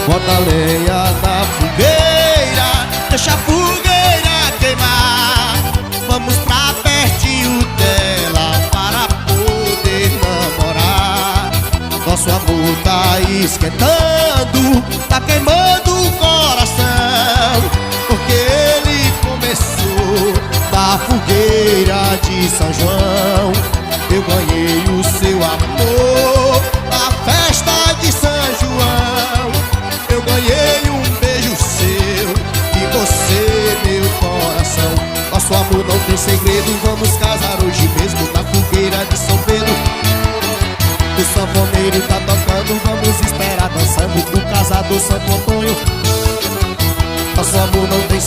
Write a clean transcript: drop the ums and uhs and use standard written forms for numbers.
bota a lenha na fogueira, deixa a fogueira queimar. Vamos pra pertinho dela para poder namorar. Nosso amor tá esquentando, tá queimando o coração, porque ele começou da fogueira de São João. Eu ganhei o seu amor na festa de São João. Eu ganhei um beijo seu e você, meu coração. Nosso amor não tem segredo, vamos casar hoje mesmo na fogueira de São Pedro. O sanfoneiro tá tocando, vamos esperar dançando pro casador Santo Antônio. Nosso amor não tem segredo.